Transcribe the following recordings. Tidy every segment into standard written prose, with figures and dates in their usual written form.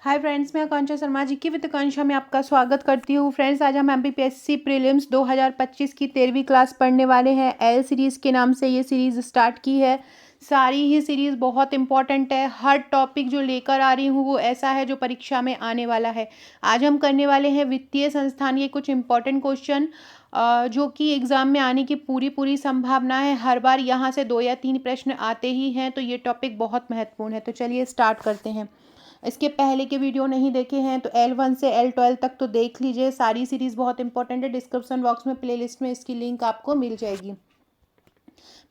Hi friends, मैं आकांक्षा शर्मा जी की वित्त आकांक्षा में आपका स्वागत करती हूँ। फ्रेंड्स, आज हम एमपीपीएससी प्रीलिम्स 2025 की 13वीं क्लास पढ़ने वाले हैं। एल सीरीज़ के नाम से ये सीरीज़ स्टार्ट की है। सारी ही सीरीज़ बहुत इंपॉर्टेंट है। हर टॉपिक जो लेकर आ रही हूँ वो ऐसा है जो परीक्षा में आने वाला है। आज हम करने वाले हैं वित्तीय संस्थान के कुछ इंपॉर्टेंट क्वेश्चन, जो कि एग्ज़ाम में आने की पूरी पूरी संभावना है। हर बार यहाँ से 2 या 3 प्रश्न आते ही हैं, तो ये टॉपिक बहुत महत्वपूर्ण है। तो चलिए स्टार्ट करते हैं। इसके पहले के वीडियो नहीं देखे हैं तो L1 से L12 तक तो देख लीजिए। सारी सीरीज़ बहुत इंपॉर्टेंट है। डिस्क्रिप्शन बॉक्स में प्लेलिस्ट में इसकी लिंक आपको मिल जाएगी।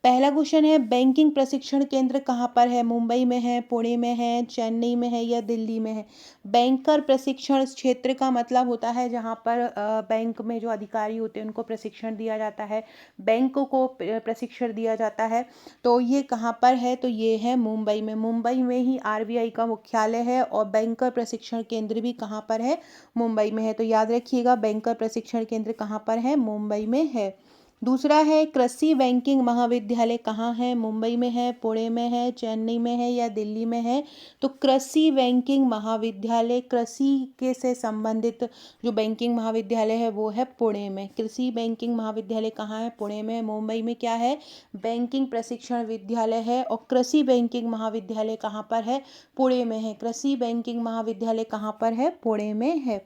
पहला क्वेश्चन है, बैंकिंग प्रशिक्षण केंद्र कहाँ पर है? मुंबई में है, पुणे में है, चेन्नई में है या दिल्ली में है? बैंकर प्रशिक्षण क्षेत्र का मतलब होता है जहाँ पर बैंक में जो अधिकारी होते हैं उनको प्रशिक्षण दिया जाता है, बैंकों को प्रशिक्षण दिया जाता है। तो ये कहाँ पर है? तो ये है मुंबई में। मुंबई में ही आरबीआई का मुख्यालय है और बैंकर प्रशिक्षण केंद्र भी कहाँ पर है? मुंबई में है। तो याद रखिएगा, बैंकर प्रशिक्षण केंद्र कहाँ पर है? मुंबई में है। दूसरा है, कृषि बैंकिंग महाविद्यालय कहाँ है? मुंबई में है, पुणे में है, चेन्नई में है या दिल्ली में है? तो कृषि बैंकिंग महाविद्यालय, कृषि के से संबंधित जो बैंकिंग महाविद्यालय है वो है पुणे में। कृषि बैंकिंग महाविद्यालय कहाँ है? पुणे में है। मुंबई में क्या है? बैंकिंग प्रशिक्षण विद्यालय है। और कृषि बैंकिंग महाविद्यालय कहाँ पर है? पुणे में है। कृषि बैंकिंग महाविद्यालय कहाँ पर है? पुणे में है।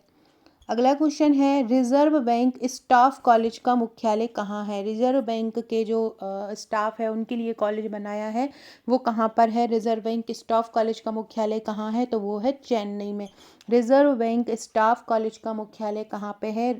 अगला क्वेश्चन है, रिजर्व बैंक स्टाफ कॉलेज का मुख्यालय कहाँ है? रिजर्व बैंक के जो स्टाफ है उनके लिए कॉलेज बनाया है, वो कहाँ पर है? रिजर्व बैंक स्टाफ कॉलेज का मुख्यालय कहाँ है? तो वो है चेन्नई में। रिजर्व बैंक स्टाफ कॉलेज का मुख्यालय कहाँ पे है?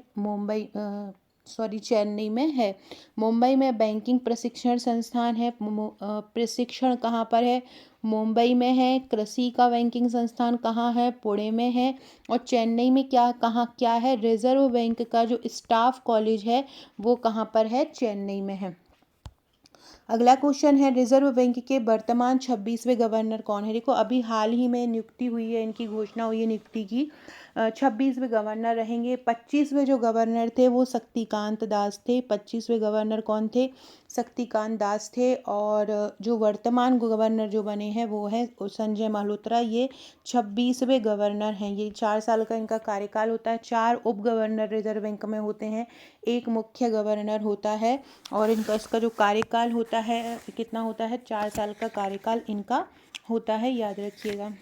चेन्नई में है। मुंबई में बैंकिंग प्रशिक्षण संस्थान है। प्रशिक्षण कहाँ पर है? मुंबई में है। कृषि का बैंकिंग संस्थान कहाँ है? पुणे में है। और चेन्नई में क्या है? रिजर्व बैंक का जो स्टाफ कॉलेज है वो कहाँ पर है? चेन्नई में है। अगला क्वेश्चन है, रिजर्व बैंक के वर्तमान 26वें गवर्नर कौन है? देखो, अभी हाल ही में नियुक्ति हुई है, इनकी घोषणा हुई है नियुक्ति की। 26वें गवर्नर रहेंगे। 25वें जो गवर्नर थे वो शक्तिकांत दास थे। 25वें गवर्नर कौन थे? शक्तिकांत दास थे। और जो वर्तमान गवर्नर जो बने हैं वो है संजय मल्होत्रा। ये 26वें गवर्नर हैं। ये 4 साल का इनका कार्यकाल होता है। 4 उप गवर्नर रिजर्व बैंक में होते हैं, एक मुख्य गवर्नर होता है। और इसका जो कार्यकाल होता है कितना होता है? 4 साल का कार्यकाल इनका होता है, याद रखिएगा।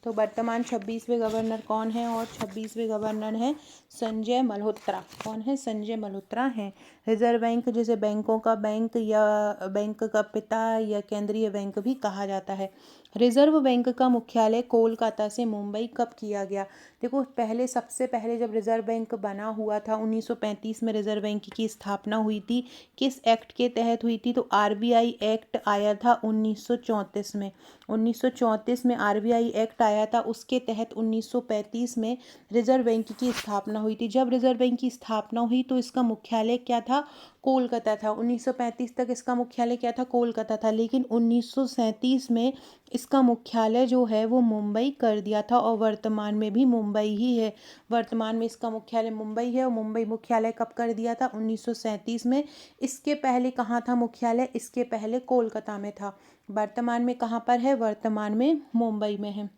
तो वर्तमान 26वें गवर्नर कौन है? और 26वें गवर्नर है संजय मल्होत्रा। कौन है? संजय मल्होत्रा हैं। रिजर्व बैंक जिसे बैंकों का बैंक या बैंक का पिता या केंद्रीय बैंक भी कहा जाता है। रिजर्व बैंक का मुख्यालय कोलकाता से मुंबई कब किया गया? देखो, सबसे पहले जब रिजर्व बैंक बना हुआ था 1935 में रिजर्व बैंक की स्थापना हुई थी। किस एक्ट के तहत हुई थी? तो आरबीआई एक्ट आया था 1934 में। 1934 में आरबीआई एक्ट आया था, उसके तहत 1935 में रिजर्व बैंक की स्थापना हुई थी। जब रिजर्व बैंक की स्थापना हुई तो इसका मुख्यालय क्या था? कोलकाता था। 1935 तक इसका मुख्यालय क्या था? कोलकाता था। लेकिन 1937 में इसका मुख्यालय जो है वो मुंबई कर दिया था और वर्तमान में भी मुंबई ही है। वर्तमान में इसका मुख्यालय मुंबई है। और मुंबई मुख्यालय कब कर दिया था? 1937 में। इसके पहले कहाँ था मुख्यालय? इसके पहले कोलकाता में था। वर्तमान में कहाँ पर है? वर्तमान में मुंबई में है।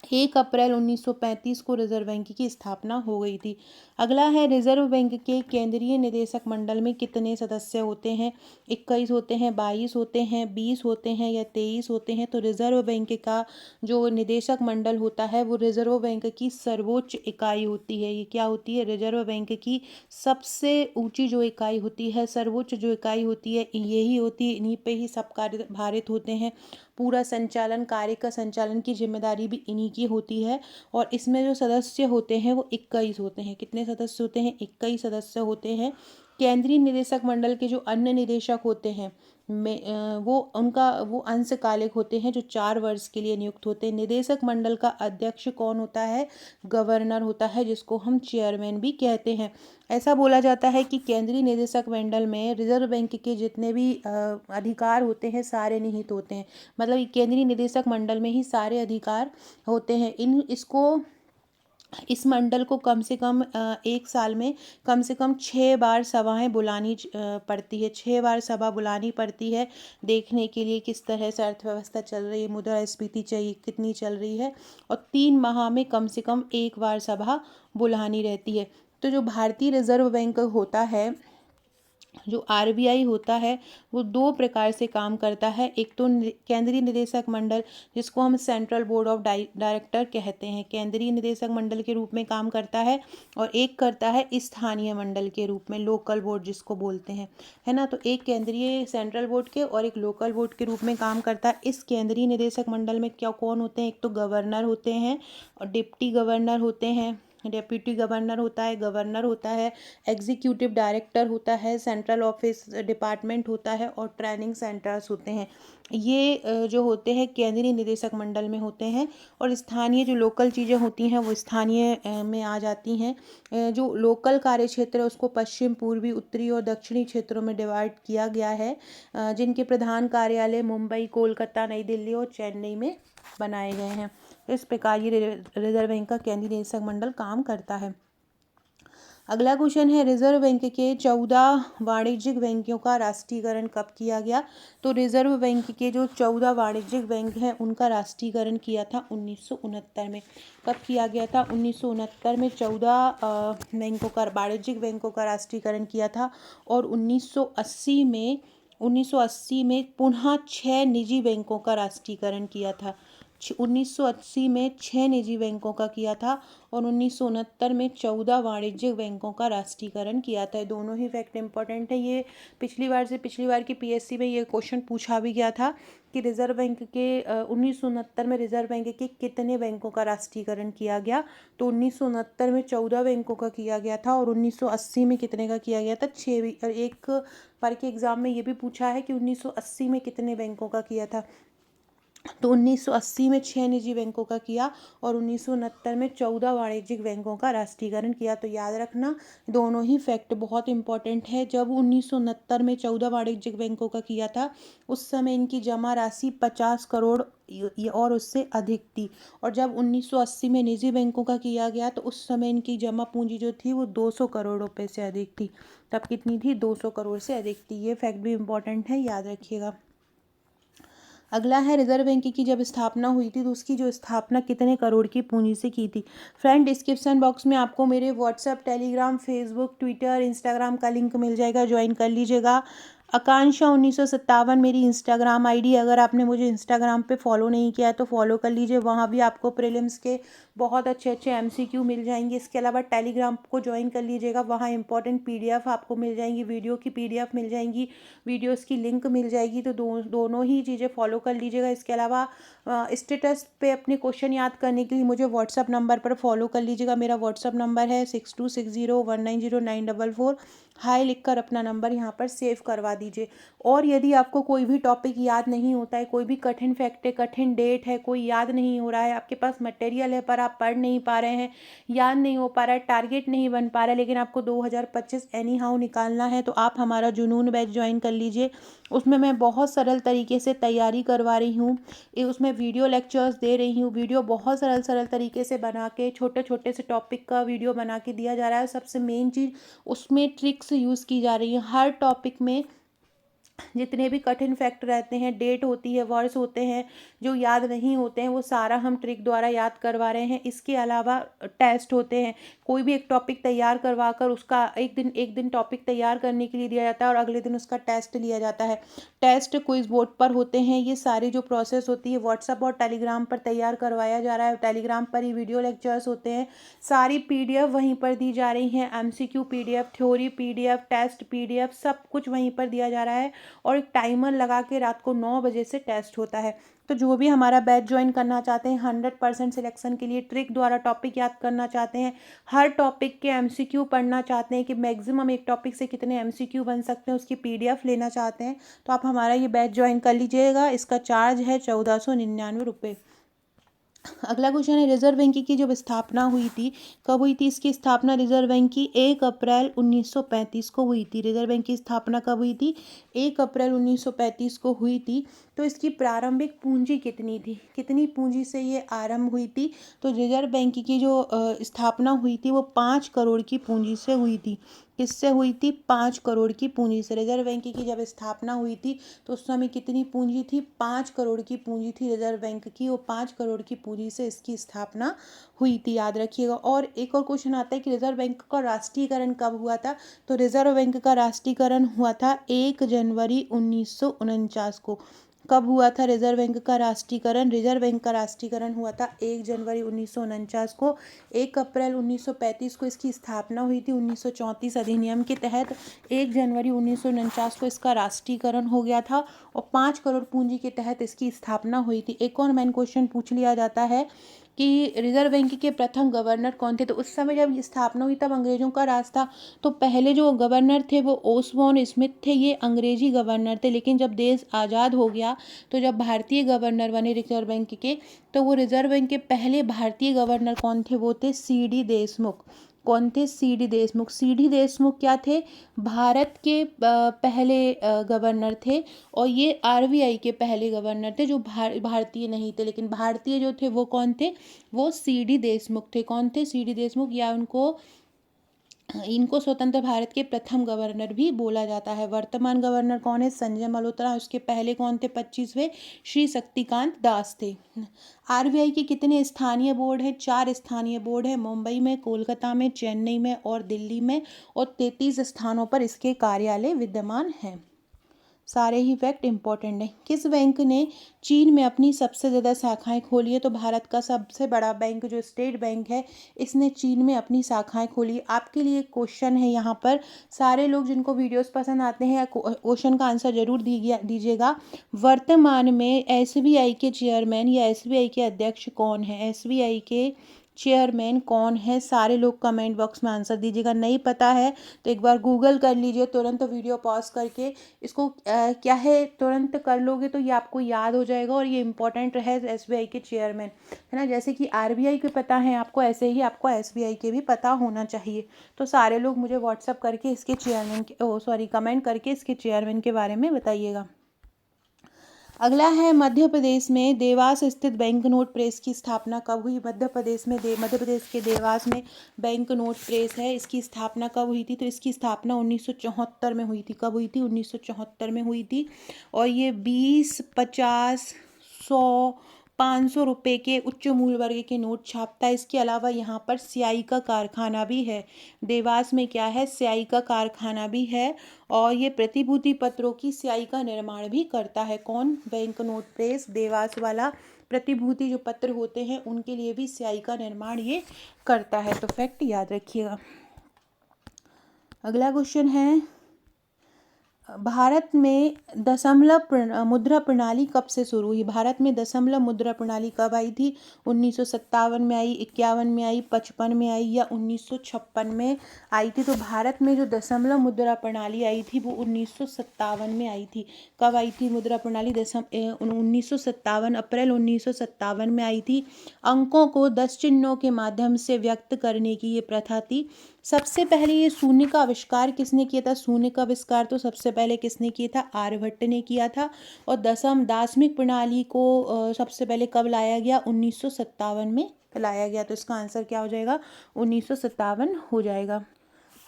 1 अप्रैल 1935 को रिजर्व बैंक की स्थापना हो गई थी। अगला है, रिजर्व बैंक के केंद्रीय निदेशक मंडल में कितने सदस्य होते हैं? 21 होते हैं, 22 होते हैं, 20 होते हैं या 23 होते हैं? तो रिजर्व बैंक का जो निदेशक मंडल होता है वो रिजर्व बैंक की सर्वोच्च इकाई होती है। ये क्या होती है? रिजर्व बैंक की सबसे ऊंची जो इकाई होती है, सर्वोच्च जो इकाई होती है, यही होती है। इन्हीं पे ही सब कार्य भारित होते हैं। पूरा संचालन, कार्य का संचालन की जिम्मेदारी भी इन्हीं की होती है। और इसमें जो सदस्य होते हैं वो 21 होते हैं। कितने सदस्य होते हैं? 21 सदस्य होते हैं। केंद्रीय निदेशक मंडल के जो अन्य निदेशक होते हैं वो अंशकालिक होते हैं, जो 4 वर्ष के लिए नियुक्त होते हैं। निदेशक मंडल का अध्यक्ष कौन होता है? गवर्नर होता है, जिसको हम चेयरमैन भी कहते हैं। ऐसा बोला जाता है कि केंद्रीय निदेशक मंडल में रिजर्व बैंक के जितने भी अधिकार होते हैं सारे निहित होते हैं। मतलब केंद्रीय निदेशक मंडल में ही सारे अधिकार होते हैं। इसको इस मंडल को कम से कम एक साल में कम से कम 6 बार सभाएं बुलानी पड़ती है, 6 बार सभा बुलानी पड़ती है देखने के लिए किस तरह से अर्थव्यवस्था चल रही है, मुद्रास्फीति चाहिए कितनी चल रही है, और 3 माह में कम से कम एक बार सभा बुलानी रहती है। तो जो भारतीय रिजर्व बैंक होता है, जो आरबीआई होता है, वो 2 प्रकार से काम करता है। एक तो केंद्रीय निदेशक मंडल, जिसको हम सेंट्रल बोर्ड ऑफ डायरेक्टर कहते हैं, केंद्रीय निदेशक मंडल के रूप में काम करता है, और एक करता है स्थानीय मंडल के रूप में, लोकल बोर्ड जिसको बोलते हैं, है ना। तो एक केंद्रीय सेंट्रल बोर्ड के और एक लोकल बोर्ड के रूप में काम करता है। इस केंद्रीय निदेशक मंडल में क्या कौन होते हैं, एक तो गवर्नर होते हैं और डिप्टी गवर्नर होते हैं, डेप्यूटी गवर्नर होता है, गवर्नर होता है, एग्जीक्यूटिव डायरेक्टर होता है, सेंट्रल ऑफिस डिपार्टमेंट होता है, और ट्रेनिंग सेंटर्स होते हैं। ये जो होते हैं केंद्रीय निदेशक मंडल में होते हैं। और स्थानीय जो लोकल चीज़ें होती हैं वो स्थानीय में आ जाती हैं। जो लोकल कार्य क्षेत्र है उसको पश्चिम, पूर्वी, उत्तरी और दक्षिणी क्षेत्रों में डिवाइड किया गया है, जिनके प्रधान कार्यालय मुंबई, कोलकाता, नई दिल्ली और चेन्नई में बनाए गए हैं। इस प्रकार ये रिजर्व बैंक का केंद्रीय निदेशक मंडल काम करता है। अगला क्वेश्चन है, रिजर्व बैंक के 14 वाणिज्यिक बैंकों का राष्ट्रीयकरण कब किया गया। तो रिजर्व बैंक के जो 14 वाणिज्यिक बैंक हैं उनका राष्ट्रीयकरण किया था 1969 में। कब किया गया था? 1969 में 14 बैंकों का, वाणिज्यिक बैंकों का राष्ट्रीयकरण किया था। और 1980 में पुनः 6 निजी बैंकों का राष्ट्रीयकरण किया था। 1980 में 6 निजी बैंकों का किया था, और 1969 में 14 वाणिज्यिक बैंकों का राष्ट्रीयकरण किया था। दोनों ही फैक्ट इंपॉर्टेंट है। ये पिछली बार की पीएससी में ये क्वेश्चन पूछा भी गया था कि रिजर्व बैंक के 1969 में रिजर्व बैंक के कितने बैंकों का राष्ट्रीयकरण किया गया। तो 1969 में 14 बैंकों का किया गया था, और 1980 में कितने का किया गया था? 6। और एक बार के एग्जाम में ये भी पूछा है कि 1980 में कितने बैंकों का किया था। तो 1980 में 6 निजी बैंकों का किया, और 1969 में 14 वाणिज्यिक बैंकों का राष्ट्रीयकरण किया। तो याद रखना, दोनों ही फैक्ट बहुत इंपॉर्टेंट है। जब 1969 में 14 वाणिज्यिक बैंकों का किया था, उस समय इनकी जमा राशि 50 करोड़ और उससे अधिक थी। और जब 1980 में निजी बैंकों का किया गया तो उस समय इनकी जमा पूंजी जो थी वो 200 करोड़ रुपए से अधिक थी। तब कितनी थी? 200 करोड़ से अधिक थी। ये फैक्ट भी इंपॉर्टेंट है, याद रखिएगा। अगला है, रिजर्व बैंक की जब स्थापना हुई थी तो उसकी जो स्थापना कितने करोड़ की पूंजी से की थी। फ्रेंड, डिस्क्रिप्शन बॉक्स में आपको मेरे WhatsApp, Telegram, Facebook, Twitter, Instagram का लिंक मिल जाएगा, ज्वाइन कर लीजिएगा। आकांक्षा 1957 मेरी इंस्टाग्राम आईडी। अगर आपने मुझे इंस्टाग्राम पे फॉलो नहीं किया तो फॉलो कर लीजिए, वहाँ भी आपको प्रीलिम्स के बहुत अच्छे अच्छे एमसीक्यू मिल जाएंगे। इसके अलावा टेलीग्राम को ज्वाइन कर लीजिएगा, वहाँ इंपॉर्टेंट पीडीएफ आपको मिल जाएंगी, वीडियो की पीडीएफ मिल जाएंगी, वीडियोस की लिंक मिल जाएगी। तो दोनों ही चीज़ें फॉलो कर लीजिएगा। इसके अलावा स्टेटस पे अपने क्वेश्चन याद करने के लिए मुझे व्हाट्सअप नंबर पर फॉलो कर लीजिएगा। मेरा व्हाट्सअप नंबर है 6260190944। हाय लिखकर अपना नंबर यहाँ पर सेव करवा दीजिए। और यदि आपको कोई भी टॉपिक याद नहीं होता है, कोई भी कठिन फैक्ट है, कठिन डेट है, कोई याद नहीं हो रहा है, आपके पास मटेरियल है पर आप पढ़ नहीं पा रहे हैं, याद नहीं हो पा रहा है, टारगेट नहीं बन पा रहा है, लेकिन आपको 2025 एनी हाउ निकालना है, तो आप हमारा जुनून बैच ज्वाइन कर लीजिए। उसमें मैं बहुत सरल तरीके से तैयारी करवा रही हूँ। उसमें वीडियो लेक्चर्स दे रही हूँ। वीडियो बहुत सरल तरीके से बना के, छोटे छोटे से टॉपिक का वीडियो बना के दिया जा रहा है। सबसे मेन चीज़, उसमें ट्रिक्स यूज़ की जा रही है। हर टॉपिक में जितने भी कठिन फैक्ट रहते हैं, डेट होती है, वर्ड्स होते हैं जो याद नहीं होते हैं, वो सारा हम ट्रिक द्वारा याद करवा रहे हैं। इसके अलावा टेस्ट होते हैं। कोई भी एक टॉपिक तैयार करवा कर उसका एक दिन टॉपिक तैयार करने के लिए दिया जाता है और अगले दिन उसका टेस्ट लिया जाता है। टेस्ट क्विज बोर्ड पर होते हैं। ये सारी जो प्रोसेस होती है व्हाट्सएप और टेलीग्राम पर तैयार करवाया जा रहा है। टेलीग्राम पर ही वीडियो लेक्चर्स होते हैं। सारी पीडीएफ वहीं पर दी जा रही हैं। MCQ PDF, theory PDF, test PDF, सब कुछ वहीं पर दिया जा रहा है। और एक टाइमर लगा के रात को 9 बजे से टेस्ट होता है। तो जो भी हमारा बैच ज्वाइन करना चाहते हैं, 100% सिलेक्शन के लिए ट्रिक द्वारा टॉपिक याद करना चाहते हैं, हर टॉपिक के एमसीक्यू पढ़ना चाहते हैं कि मैक्सिमम एक टॉपिक से कितने एमसीक्यू बन सकते हैं, उसकी पीडीएफ लेना चाहते हैं, तो आप हमारा ये बैच ज्वाइन कर लीजिएगा। इसका चार्ज है 1499 रुपये। अगला क्वेश्चन है, रिजर्व बैंक की जब स्थापना हुई थी, कब हुई थी इसकी स्थापना? रिजर्व बैंक की 1 अप्रैल 1935 को हुई थी। रिजर्व बैंक की स्थापना कब हुई थी? 1 अप्रैल 1935 को हुई थी। तो इसकी प्रारंभिक पूंजी कितनी थी? कितनी पूंजी से ये आरंभ हुई थी? तो रिजर्व बैंक की जो स्थापना हुई थी वो 5 करोड़ की पूंजी से हुई थी। किससे हुई थी? 5 करोड़ की पूंजी से। रिजर्व बैंक की जब स्थापना हुई थी तो उस समय कितनी पूंजी थी? 5 करोड़ की पूंजी थी रिजर्व बैंक की। वो 5 करोड़ की पूंजी से इसकी स्थापना हुई थी, याद रखिएगा। और एक और क्वेश्चन आता है कि रिजर्व बैंक का राष्ट्रीयकरण कब हुआ था? तो रिजर्व बैंक का राष्ट्रीयकरण हुआ था 1 जनवरी 1949 को। कब हुआ था रिजर्व बैंक का राष्ट्रीयकरण? रिजर्व बैंक का राष्ट्रीयकरण हुआ था 1 जनवरी 1949 को। 1 अप्रैल 1935 को इसकी स्थापना हुई थी 1934 अधिनियम के तहत। 1 जनवरी 1949 को इसका राष्ट्रीयकरण हो गया था और 5 करोड़ पूंजी के तहत इसकी स्थापना हुई थी। एक और मेन क्वेश्चन पूछ लिया जाता है कि रिजर्व बैंक के प्रथम गवर्नर कौन थे? तो उस समय जब ये स्थापना हुई तब अंग्रेजों का राज था, तो पहले जो गवर्नर थे वो ओसबॉर्न स्मिथ थे। ये अंग्रेजी गवर्नर थे, लेकिन जब देश आज़ाद हो गया तो जब भारतीय गवर्नर बने रिजर्व बैंक के, तो वो रिजर्व बैंक के पहले भारतीय गवर्नर कौन थे? वो थे सी डी देशमुख। कौन थे? C D Deshmukh. C D Deshmukh क्या थे? भारत के पहले गवर्नर थे। और ये आरबीआई के पहले गवर्नर थे जो भारतीय नहीं थे, लेकिन भारतीय जो थे वो कौन थे? वो सी डी देशमुख थे। कौन थे? C D Deshmukh. या इनको स्वतंत्र भारत के प्रथम गवर्नर भी बोला जाता है। वर्तमान गवर्नर कौन है? संजय मल्होत्रा। उसके पहले कौन थे? 25वें श्री शक्तिकांत दास थे। आरबीआई के कितने स्थानीय बोर्ड हैं? 4 स्थानीय बोर्ड हैं, मुंबई में, कोलकाता में, चेन्नई में और दिल्ली में। और 33 स्थानों पर इसके कार्यालय विद्यमान हैं। सारे ही फैक्ट इंपॉर्टेंट हैं। किस बैंक ने चीन में अपनी सबसे ज़्यादा शाखाएं खोली है? तो भारत का सबसे बड़ा बैंक जो स्टेट बैंक है, इसने चीन में अपनी शाखाएं खोली। आपके लिए क्वेश्चन है यहाँ पर, सारे लोग जिनको वीडियोस पसंद आते हैं क्वेश्चन का आंसर जरूर दीजिएगा। वर्तमान में एसबीआई के चेयरमैन या एसबीआई के अध्यक्ष कौन है? एसबीआई के चेयरमैन कौन है? सारे लोग कमेंट बॉक्स में आंसर दीजिएगा। नहीं पता है तो एक बार गूगल कर लीजिए, तुरंत वीडियो पॉज करके इसको क्या है तुरंत कर लोगे तो ये आपको याद हो जाएगा। और ये इंपॉर्टेंट है एसबीआई के चेयरमैन, है ना। जैसे कि आरबीआई के पता है आपको, ऐसे ही आपको एसबीआई के भी पता होना चाहिए। तो सारे लोग मुझे व्हाट्सअप करके इसके चेयरमैन के कमेंट करके इसके चेयरमैन के बारे में बताइएगा। अगला है, मध्य प्रदेश में देवास स्थित बैंक नोट प्रेस की स्थापना कब हुई? मध्य प्रदेश के देवास में बैंक नोट प्रेस है, इसकी स्थापना कब हुई थी? तो इसकी स्थापना 1974 में हुई थी। कब हुई थी? 1974 में हुई थी। और ये 20, 50, 100, 500 रुपये के उच्च मूल्य वर्ग के नोट छापता है। इसके अलावा यहाँ पर स्याही का कारखाना भी है। देवास में क्या है? स्याही का कारखाना भी है। और ये प्रतिभूति पत्रों की स्याही का निर्माण भी करता है। कौन? बैंक नोट प्रेस देवास वाला प्रतिभूति जो पत्र होते हैं उनके लिए भी स्याही का निर्माण ये करता है। तो फैक्ट याद रखिएगा। अगला क्वेश्चन है, भारत में दशमलव मुद्रा प्रणाली कब से शुरू हुई? भारत में दशमलव मुद्रा प्रणाली कब आई थी? 1957 में आई, 51 में आई, 55 में आई या 1956 में आई थी? तो भारत में जो दशमलव मुद्रा प्रणाली आई थी वो 1957 में आई थी। कब आई थी मुद्रा प्रणाली? 1957, अप्रैल 1957 में आई थी। अंकों को 10 चिन्हों के माध्यम से व्यक्त करने की ये प्रथा थी। सबसे पहले ये शून्य का आविष्कार किसने किया था? शून्य का आविष्कार तो सबसे पहले किसने किया था? आर्यभट्ट ने किया था। और दार्शनिक प्रणाली को सबसे पहले कब लाया गया? 1957 में लाया गया। तो इसका आंसर क्या हो जाएगा? 1957 हो जाएगा।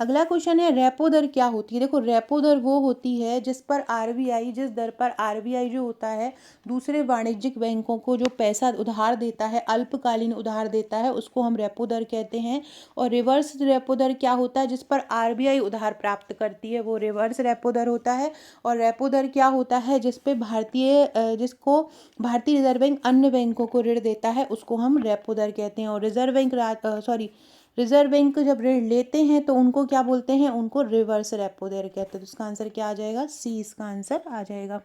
अगला क्वेश्चन है, रेपो दर क्या होती है? देखो, रेपो दर वो होती है जिस दर पर आरबीआई जो होता है दूसरे वाणिज्यिक बैंकों को जो पैसा उधार देता है, अल्पकालीन उधार देता है, उसको हम रेपो दर कहते हैं। और रिवर्स रेपो दर क्या होता है? जिस पर आरबीआई उधार प्राप्त करती है वो रिवर्स रेपो दर होता है। और रेपो दर क्या होता है? जिसको भारतीय रिजर्व बैंक अन्य बैंकों को ऋण देता है उसको हम रेपो दर कहते हैं। और रिजर्व बैंक जब ऋण लेते हैं तो उनको क्या बोलते हैं? उनको रिवर्स रेपो दर कहते हैं। तो इसका आंसर क्या आ जाएगा? सी इसका आंसर आ जाएगा।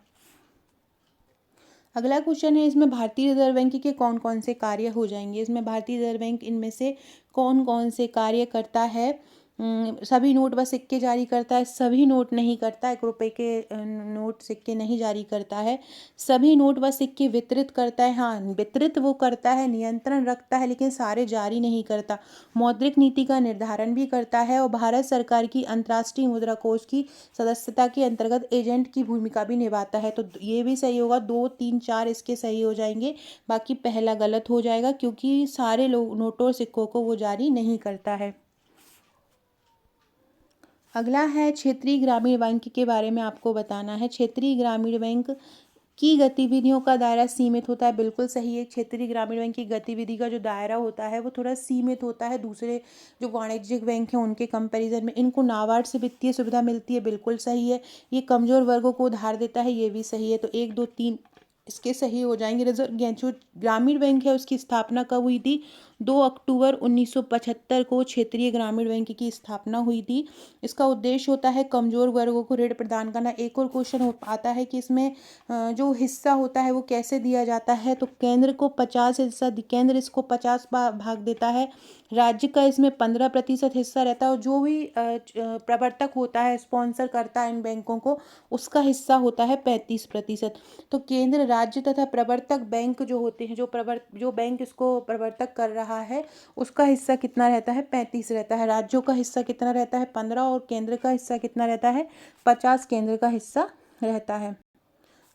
अगला क्वेश्चन है, इसमें भारतीय रिजर्व बैंक के कौन कौन से कार्य हो जाएंगे? इसमें भारतीय रिजर्व बैंक इनमें से कौन कौन से कार्य करता है? सभी नोट व सिक्के जारी करता है, सभी नोट नहीं करता, 1 रुपए के नोट सिक्के नहीं जारी करता है। सभी नोट व सिक्के वितरित करता है, हाँ वितरित वो करता है, नियंत्रण रखता है, लेकिन सारे जारी नहीं करता। मौद्रिक नीति का निर्धारण भी करता है और भारत सरकार की अंतर्राष्ट्रीय मुद्रा कोष की सदस्यता के अंतर्गत एजेंट की भूमिका भी निभाता है। तो ये भी सही होगा, 2, 3, 4 इसके सही हो जाएंगे, बाकी पहला गलत हो जाएगा क्योंकि सारे लोग नोटों और सिक्कों को वो जारी नहीं करता है। अगला है क्षेत्रीय ग्रामीण बैंक के बारे में आपको बताना है। क्षेत्रीय ग्रामीण बैंक की गतिविधियों का दायरा सीमित होता है, बिल्कुल सही है। क्षेत्रीय ग्रामीण बैंक की गतिविधि का जो दायरा होता है वो थोड़ा सीमित होता है दूसरे जो वाणिज्यिक बैंक हैं उनके कंपैरिजन में। इनको नाबार्ड से वित्तीय सुविधा मिलती है, बिल्कुल सही है। ये कमजोर वर्गों को उधार देता है, ये भी सही है। तो 1, 2, 3 इसके सही हो जाएंगे। रिजर्व जो ग्रामीण बैंक है उसकी स्थापना कब हुई थी? 2 अक्टूबर 1975 को क्षेत्रीय ग्रामीण बैंक की स्थापना हुई थी। इसका उद्देश्य होता है कमजोर वर्गों को ऋण प्रदान करना। एक और क्वेश्चन आता है कि इसमें जो हिस्सा होता है वो कैसे दिया जाता है? तो केंद्र को 50 हिस्सा, केंद्र इसको 50 भाग देता है, राज्य का इसमें 15% हिस्सा रहता है और जो भी प्रवर्तक होता है, स्पॉन्सर करता है इन बैंकों को, उसका हिस्सा होता है 35%। तो केंद्र, राज्य तथा प्रवर्तक बैंक जो होते हैं, जो बैंक इसको प्रवर्तक कर रहा है उसका हिस्सा कितना रहता है? 35 रहता है। राज्यों का हिस्सा कितना रहता है? 15 और केंद्र का हिस्सा कितना रहता है? 50 केंद्र का हिस्सा रहता है।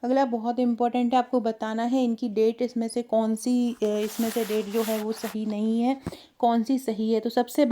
अगला बहुत इंपॉर्टेंट है, आपको बताना है इनकी डेट, इसमें से कौन सी इसमें से डेट जो है वो सही नहीं है, कौन सी सही है। तो सबसे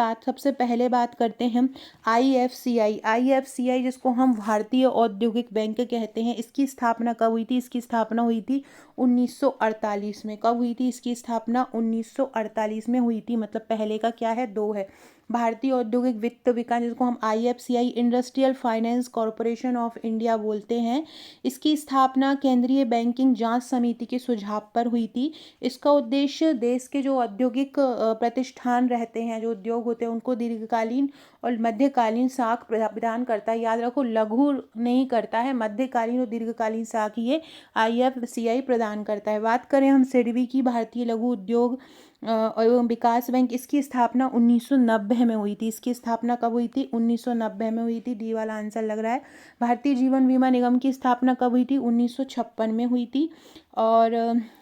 पहले बात करते हैं हम IFCI जिसको हम भारतीय औद्योगिक बैंक कहते हैं, इसकी स्थापना कब हुई थी? इसकी स्थापना हुई थी 1948 में। कब हुई थी इसकी स्थापना? 1948 में हुई थी, मतलब पहले का क्या है? 2 है। भारतीय औद्योगिक वित्त विकास जिसको हम IFCI industrial finance corporation of India बोलते हैं, इसकी स्थापना केंद्रीय बैंकिंग जांच समिति के सुझाव पर हुई थी। इसका उद्देश्य देश के जो औद्योगिक प्रतिष्ठान रहते हैं, जो उद्योग होते हैं, उनको दीर्घकालीन और मध्यकालीन साख प्रदान करता है। याद रखो, लघु नहीं करता है, मध्यकालीन और दीर्घकालीन साख ये IFCI प्रदान करता है। बात करें हम सिडबी की, भारतीय लघु उद्योग एवं विकास बैंक, इसकी स्थापना 1990 में हुई थी। इसकी स्थापना कब हुई थी? 1990 में हुई थी। डी वाला आंसर लग रहा है। भारतीय जीवन बीमा निगम की स्थापना कब हुई थी? 1956 में हुई थी। और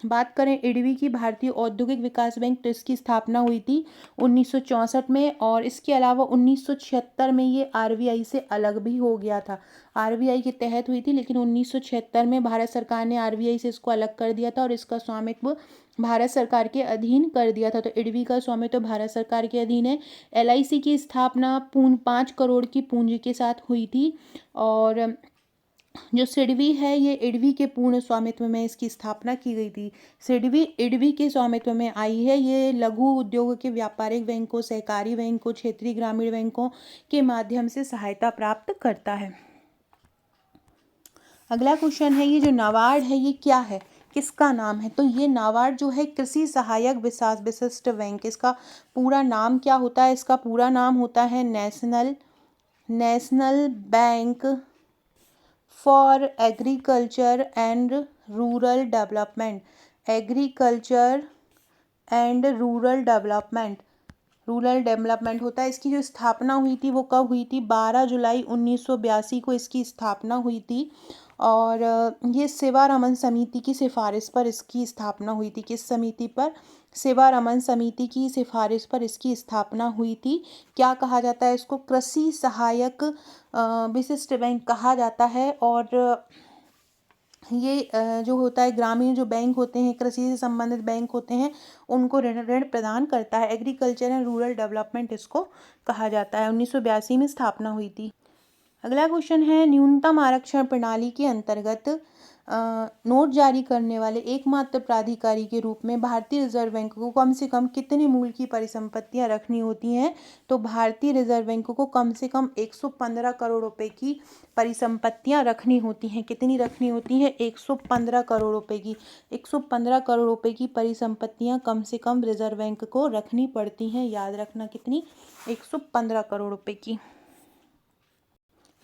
बात करें इडवी की, भारतीय औद्योगिक विकास बैंक, तो इसकी स्थापना हुई थी 1964 में। और इसके अलावा 1976 में ये RBI से अलग भी हो गया था। RBI के तहत हुई थी, लेकिन 1976 में भारत सरकार ने RBI से इसको अलग कर दिया था और इसका स्वामित्व भारत सरकार के अधीन कर दिया था। तो इडवी का स्वामित्व भारत सरकार के अधीन है। LIC की स्थापना 5 करोड़ की पूंजी के साथ हुई थी। और जो सिडवी है ये इडवी के पूर्ण स्वामित्व में इसकी स्थापना की गई थी। सिडवी इडवी के स्वामित्व में आई है। ये लघु उद्योग के व्यापारिक बैंकों, सहकारी बैंकों, क्षेत्रीय ग्रामीण बैंकों के माध्यम से सहायता प्राप्त करता है। अगला क्वेश्चन है, ये जो नाबार्ड है ये क्या है, किसका नाम है? तो ये नाबार्ड जो है कृषि सहायक विशिष्ट बैंक, इसका पूरा नाम क्या होता है? इसका पूरा नाम होता है national bank for agriculture and rural development. Agriculture and rural development होता है। इसकी जो स्थापना हुई थी वो कब हुई थी? 12 जुलाई 1982 को इसकी स्थापना हुई थी। और ये सेवा रमन समिति की सिफारिश पर इसकी स्थापना हुई थी। किस समिति पर? सेवा रमन समिति की सिफारिश पर इसकी स्थापना हुई थी। क्या कहा जाता है इसको? कृषि सहायक विशिष्ट बैंक कहा जाता है। और ये जो होता है, ग्रामीण जो बैंक होते हैं, कृषि से संबंधित बैंक होते हैं, उनको ऋण प्रदान करता है। एग्रीकल्चर एंड रूरल डेवलपमेंट इसको कहा जाता है। 1982 में स्थापना हुई थी। अगला क्वेश्चन है, न्यूनतम आरक्षण प्रणाली के अंतर्गत नोट जारी करने वाले एकमात्र प्राधिकारी के रूप में भारतीय रिजर्व बैंक को कम से कम कितने मूल्य की परिसंपत्तियां रखनी होती हैं? तो भारतीय रिजर्व बैंक को कम से कम 115 करोड़ रुपए की परिसंपत्तियां रखनी होती हैं। कितनी रखनी होती हैं? 115 करोड़ रुपए की। 115 करोड़ रुपए की परिसंपत्तियां कम से कम रिजर्व बैंक को रखनी पड़ती हैं। याद रखना कितनी? 115 करोड़ रुपए की।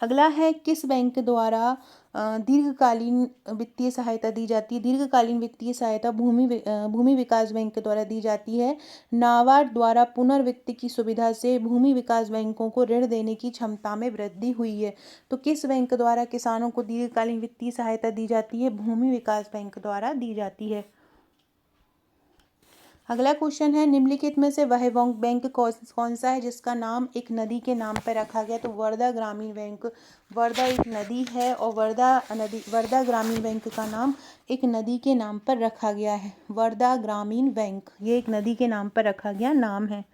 अगला है किस बैंक द्वारा दीर्घकालीन वित्तीय सहायता दी जाती है। दीर्घकालीन वित्तीय सहायता भूमि विकास बैंक द्वारा दी जाती है। नाबार्ड द्वारा पुनर्वित्त की सुविधा से भूमि विकास बैंकों को ऋण देने की क्षमता में वृद्धि हुई है। तो किस बैंक द्वारा किसानों को दीर्घकालीन वित्तीय सहायता दी जाती है? भूमि विकास बैंक द्वारा दी जाती है। अगला क्वेश्चन है निम्नलिखित में से वह बैंक कौन सा है जिसका नाम एक नदी के नाम पर रखा गया? तो वर्धा ग्रामीण बैंक। वर्धा एक नदी है और वर्धा ग्रामीण बैंक का नाम एक नदी के नाम पर रखा गया है। वर्धा ग्रामीण बैंक ये एक नदी के नाम पर रखा गया नाम है।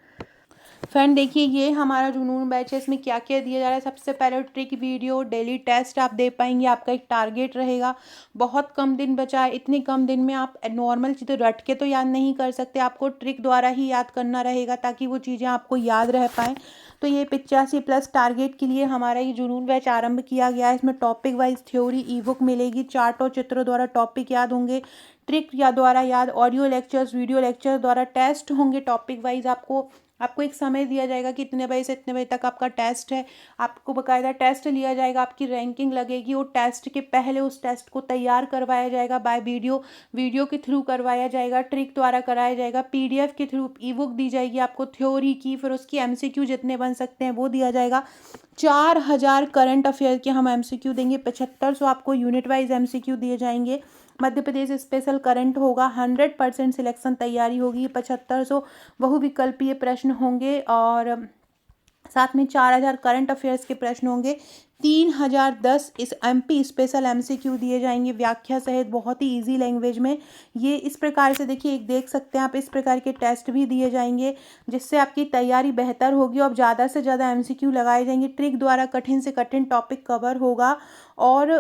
फ्रेंड देखिए ये हमारा जुनून बैच है, इसमें क्या क्या दिया जा रहा है। सबसे पहले ट्रिक वीडियो, डेली टेस्ट आप दे पाएंगे, आपका एक टारगेट रहेगा। बहुत कम दिन बचा है, इतने कम दिन में आप नॉर्मल चीज़ें रट के तो याद नहीं कर सकते, आपको ट्रिक द्वारा ही याद करना रहेगा ताकि वो चीज़ें आपको याद रह पाएँ। तो ये 85+ टारगेट के लिए हमारा ये जुनून बैच आरंभ किया गया है। इसमें टॉपिक वाइज थ्योरी ई बुक मिलेगी, चार्ट और चित्रों द्वारा टॉपिक याद होंगे, ट्रिक या द्वारा याद, ऑडियो लेक्चर्स, वीडियो लेक्चर्स द्वारा टेस्ट होंगे टॉपिक वाइज। आपको एक समय दिया जाएगा कि इतने बजे से इतने बजे तक आपका टेस्ट है, आपको बकायदा टेस्ट लिया जाएगा, आपकी रैंकिंग लगेगी और टेस्ट के पहले उस टेस्ट को तैयार करवाया जाएगा बाय वीडियो के थ्रू करवाया जाएगा, ट्रिक द्वारा कराया जाएगा, पीडीएफ के थ्रू ई बुक दी जाएगी आपको थ्योरी की, फिर उसकी एमसीक्यू जितने बन सकते हैं वो दिया जाएगा। 4000 करंट अफेयर के हम एमसीक्यू देंगे, 7500 आपको यूनिट वाइज एमसीक्यू दिए जाएंगे। मध्य प्रदेश स्पेशल करंट होगा, 100% सिलेक्शन तैयारी होगी, 7500 बहुविकल्पीय प्रश्न होंगे और साथ में 4000 करंट अफेयर्स के प्रश्न होंगे। 3010 इस एमपी स्पेशल एमसीक्यू दिए जाएंगे व्याख्या सहित, बहुत ही इजी लैंग्वेज में। ये इस प्रकार से देखिए, एक देख सकते हैं आप, इस प्रकार के टेस्ट भी दिए जाएंगे जिससे आपकी तैयारी बेहतर होगी और ज़्यादा से ज़्यादा एमसीक्यू लगाए जाएंगे। ट्रिक द्वारा कठिन से कठिन टॉपिक कवर होगा। और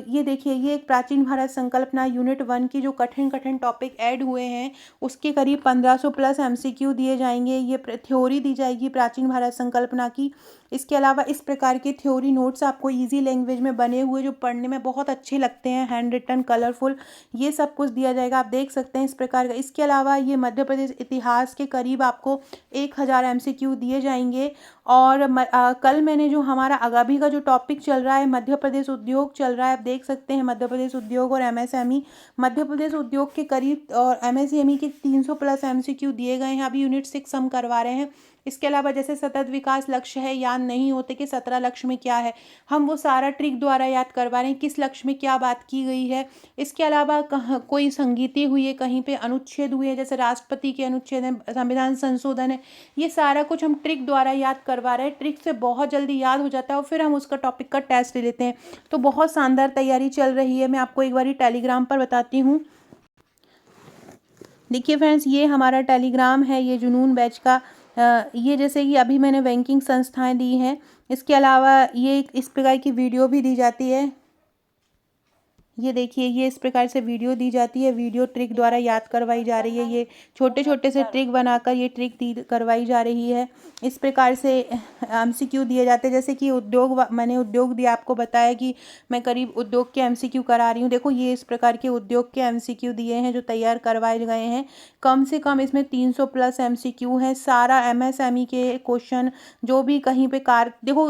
ये देखिए, ये एक प्राचीन भारत संकल्पना यूनिट 1 की जो कठिन टॉपिक ऐड हुए हैं उसके करीब 1500+ एमसीक्यू दिए जाएंगे। ये थ्योरी दी जाएगी प्राचीन भारत संकल्पना की। इसके अलावा इस प्रकार के थ्योरी नोट्स आपको इजी लैंग्वेज में बने हुए जो पढ़ने में बहुत अच्छे लगते हैं, हैंड रिटन, कलरफुल, ये सब कुछ दिया जाएगा। आप देख सकते हैं इस प्रकार का। इसके अलावा ये मध्य प्रदेश इतिहास के करीब आपको 1000 एमसीक्यू दिए जाएंगे। और कल मैंने जो हमारा अभी का जो टॉपिक चल रहा है मध्य प्रदेश उद्योग चल रहा है, आप देख सकते हैं मध्य प्रदेश उद्योग और एमएसएमई। मध्य प्रदेश उद्योग के करीब और एमएसएमई के 300+ एमसीक्यू दिए गए हैं। अभी यूनिट 6 हम करवा रहे हैं। इसके अलावा जैसे सतत विकास लक्ष्य है, याद नहीं होते कि 17 लक्ष्य में क्या है, हम वो सारा ट्रिक द्वारा याद करवा रहे हैं, किस लक्ष्य में क्या बात की गई है। इसके अलावा कोई संगीति हुई है, कहीं पे अनुच्छेद हुए हैं, जैसे राष्ट्रपति के अनुच्छेद है, संविधान संशोधन है, ये सारा कुछ हम ट्रिक द्वारा याद करवा रहे हैं। ट्रिक से बहुत जल्दी याद हो जाता है और फिर हम उसका टॉपिक का टेस्ट ले लेते हैं। तो बहुत शानदार तैयारी चल रही है। मैं आपको एक बार टेलीग्राम पर बताती हूँ। देखिए फ्रेंड्स, ये हमारा टेलीग्राम है, ये जुनून बैच का। ये जैसे कि अभी मैंने बैंकिंग संस्थाएं दी हैं, इसके अलावा ये इस प्रकार की वीडियो भी दी जाती है। ये देखिए, ये इस प्रकार से वीडियो दी जाती है, वीडियो ट्रिक द्वारा याद करवाई जा रही है। ये छोटे छोटे से ट्रिक बनाकर ये ट्रिक करवाई जा रही है। इस प्रकार से एमसीक्यू दिए जाते हैं। जैसे कि मैंने उद्योग दिया, आपको बताया कि मैं करीब उद्योग के एमसीक्यू करा रही हूँ। देखो, ये इस प्रकार के उद्योग के एमसीक्यू दिए हैं जो तैयार करवाए गए हैं। कम से कम इसमें 300+ एमसीक्यू हैं। सारा एमएसएमई के क्वेश्चन, जो भी कहीं पे देखो,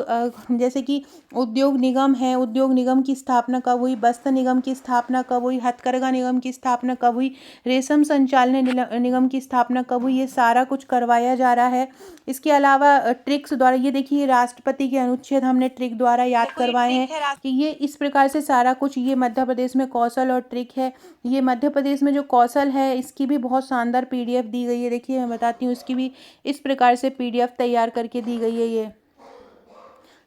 जैसे कि उद्योग निगम है, उद्योग निगम की स्थापना कब हुई, वस्त्र निगम की स्थापना कब हुई, हथकरघा निगम की स्थापना कब हुई, रेशम संचालन निगम की स्थापना कब हुई, ये सारा कुछ करवाया जा रहा है। इसके अलावा ट्रिक्स द्वारा, ये देखिए राष्ट्रपति के अनुच्छेद हमने ट्रिक द्वारा याद करवाए हैं कि ये इस प्रकार से सारा कुछ। ये मध्य प्रदेश में कौशल और ट्रिक है। ये मध्य प्रदेश में जो कौशल है इसकी भी बहुत शानदार पीडीएफ दी गई है। देखिए मैं बताती हूँ, इसकी भी इस प्रकार से पीडीएफ तैयार करके दी गई है। ये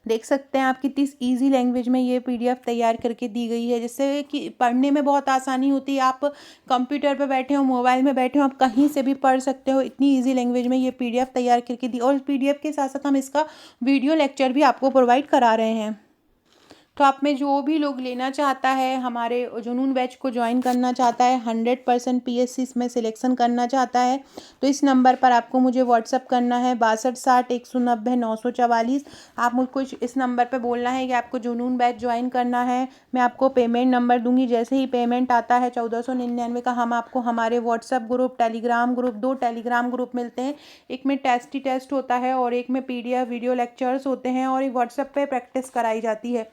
देख सकते हैं आप कितनी इजी लैंग्वेज में ये पीडीएफ तैयार करके दी गई है, जिससे कि पढ़ने में बहुत आसानी होती है। आप कंप्यूटर पे बैठे हो, मोबाइल में बैठे हो, आप कहीं से भी पढ़ सकते हो। इतनी इजी लैंग्वेज में ये पीडीएफ तैयार करके दी, और पीडीएफ के साथ साथ हम इसका वीडियो लेक्चर भी आपको प्रोवाइड करा रहे हैं। तो आप में जो भी लोग लेना चाहता है, हमारे जुनून बैच को ज्वाइन करना चाहता है, 100% पीएससी इसमें सिलेक्शन करना चाहता है, तो इस नंबर पर आपको मुझे व्हाट्सअप करना है 6260 190 944। आप मुझको इस नंबर पर बोलना है कि आपको जुनून बैच ज्वाइन करना है। मैं आपको पेमेंट नंबर दूंगी, जैसे ही पेमेंट आता है 1499 का, हम आपको हमारे WhatsApp group, Telegram group, 2 Telegram group मिलते हैं। एक में टेस्ट ही टेस्ट होता है और एक में पीडीएफ वीडियो लेक्चर्स होते हैं और एक व्हाट्सएप पे प्रैक्टिस कराई जाती है।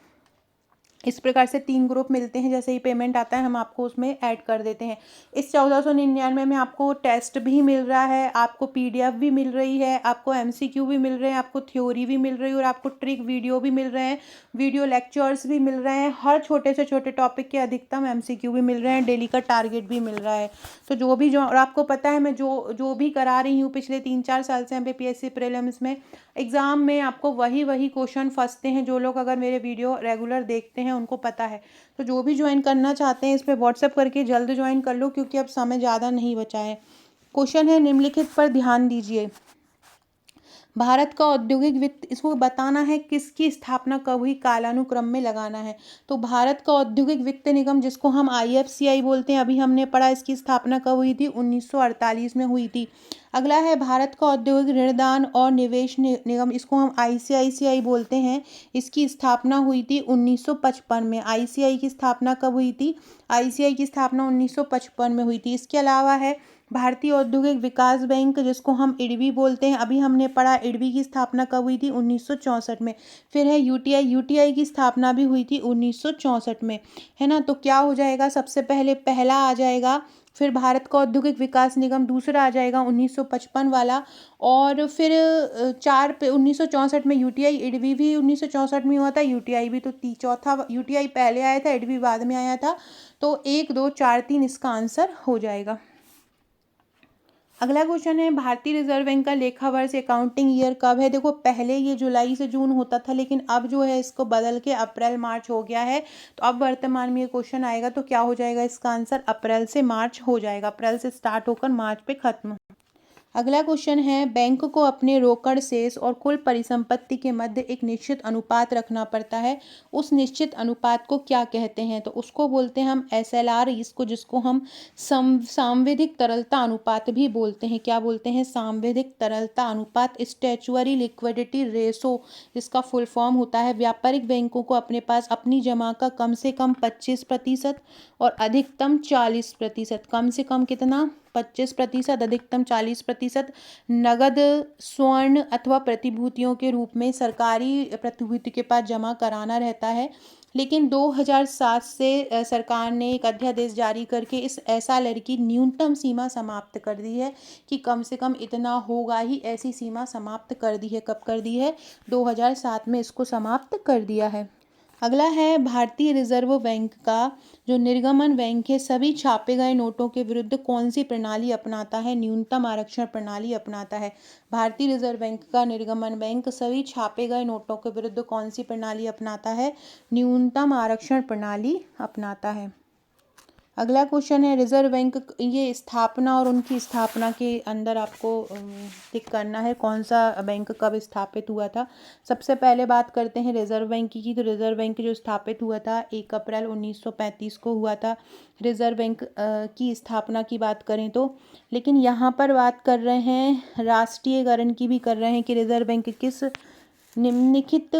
इस प्रकार से 3 ग्रुप मिलते हैं। जैसे ही पेमेंट आता है हम आपको उसमें ऐड कर देते हैं। इस 1499 में आपको टेस्ट भी मिल रहा है, आपको पीडीएफ भी मिल रही है, आपको एमसीक्यू भी मिल रहे हैं, आपको थ्योरी भी मिल रही है और आपको ट्रिक वीडियो भी मिल रहे हैं, वीडियो लेक्चर्स भी मिल रहे हैं। हर छोटे से छोटे टॉपिक के अधिकतम एमसीक्यू भी मिल रहे हैं, डेली का टारगेट भी मिल रहा है। तो जो और आपको पता है मैं जो भी करा रही हूँ पिछले 3-4 साल से एमपीपीएससी प्रीलिम्स में, एग्ज़ाम में आपको वही क्वेश्चन फंसते हैं। जो लोग अगर मेरे वीडियो रेगुलर देखते हैं उनको पता है। तो जो भी ज्वाइन करना चाहते हैं इस पर व्हाट्सएप करके जल्द ज्वाइन कर लो, क्योंकि अब समय ज़्यादा नहीं बचा है। क्वेश्चन है, निम्नलिखित पर ध्यान दीजिए। भारत का औद्योगिक वित्त, इसको बताना है किसकी स्थापना कब हुई, कालानुक्रम में लगाना है। तो भारत का औद्योगिक वित्त निगम, जिसको हम आईएफसीआई बोलते हैं, अभी हमने पढ़ा इसकी स्थापना कब हुई थी, 1948 में हुई थी। अगला है भारत का औद्योगिक ऋणदान और निवेश निगम, इसको हम आईसीआईसीआई बोलते हैं। इसकी स्थापना हुई थी 1955 में। आईसीआई की स्थापना कब हुई थी, आईसीआई की स्थापना 1955 में हुई थी। इसके अलावा है भारतीय औद्योगिक विकास बैंक, जिसको हम इडबी बोलते हैं, अभी हमने पढ़ा इडबी की स्थापना कब हुई थी, 1964 में। फिर है यूटीआई, यूटीआई की स्थापना भी हुई थी 1964 में, है ना। तो क्या हो जाएगा, सबसे पहले पहला आ जाएगा, फिर भारत का औद्योगिक विकास निगम दूसरा आ जाएगा 1955 वाला, और फिर 1964 में यूटीआई, इडबी भी 1964 में हुआ था, यूटीआई भी। तो चौथा यूटीआई पहले आया था, इडबी बाद में आया था। तो 1 2 4 3 इसका आंसर हो जाएगा। अगला क्वेश्चन है, भारतीय रिजर्व बैंक का लेखा वर्ष अकाउंटिंग ईयर कब है। देखो पहले ये जुलाई से जून होता था, लेकिन अब जो है इसको बदल के अप्रैल मार्च हो गया है। तो अब वर्तमान में ये क्वेश्चन आएगा तो क्या हो जाएगा, इसका आंसर अप्रैल से मार्च हो जाएगा। अप्रैल से स्टार्ट होकर मार्च पे खत्म। अगला क्वेश्चन है, बैंक को अपने रोकड़ शेष और कुल परिसंपत्ति के मध्य एक निश्चित अनुपात रखना पड़ता है। उस निश्चित अनुपात को क्या कहते हैं, तो उसको बोलते हैं हम एसएलआर, जिसको हम सांविधिक तरलता अनुपात भी बोलते हैं। क्या बोलते हैं, सांविधिक तरलता अनुपात, स्टैचुअरी लिक्विडिटी रेशो जिसका फुल फॉर्म होता है। व्यापारिक बैंकों को अपने पास अपनी जमा का कम से कम 25% और अधिकतम 40%, कम से कम कितना, 25%, अधिकतम 40% नगद, स्वर्ण अथवा प्रतिभूतियों के रूप में सरकारी प्रतिभूति के पास जमा कराना रहता है। लेकिन 2007 से सरकार ने एक अध्यादेश जारी करके इस एसएलआर की न्यूनतम सीमा समाप्त कर दी है कि कम से कम इतना होगा ही, ऐसी सीमा समाप्त कर दी है। कब कर दी है, 2007 में इसको समाप्त कर दिया है। अगला है, भारतीय रिजर्व बैंक का जो निर्गमन बैंक है सभी छापे गए नोटों के विरुद्ध कौन सी प्रणाली अपनाता है, न्यूनतम आरक्षण प्रणाली अपनाता है। भारतीय रिजर्व बैंक का निर्गमन बैंक सभी छापे गए नोटों के विरुद्ध कौन सी प्रणाली अपनाता है, न्यूनतम आरक्षण प्रणाली अपनाता है। अगला क्वेश्चन है, रिजर्व बैंक ये स्थापना और उनकी स्थापना के अंदर आपको टिक करना है कौन सा बैंक कब स्थापित हुआ था। सबसे पहले बात करते हैं रिजर्व बैंक की। तो रिजर्व बैंक जो स्थापित हुआ था 1 अप्रैल 1935 को हुआ था। रिजर्व बैंक की स्थापना की बात करें तो, लेकिन यहाँ पर बात कर रहे हैं राष्ट्रीयकरण की भी कर रहे हैं कि रिजर्व बैंक किस निम्नलिखित,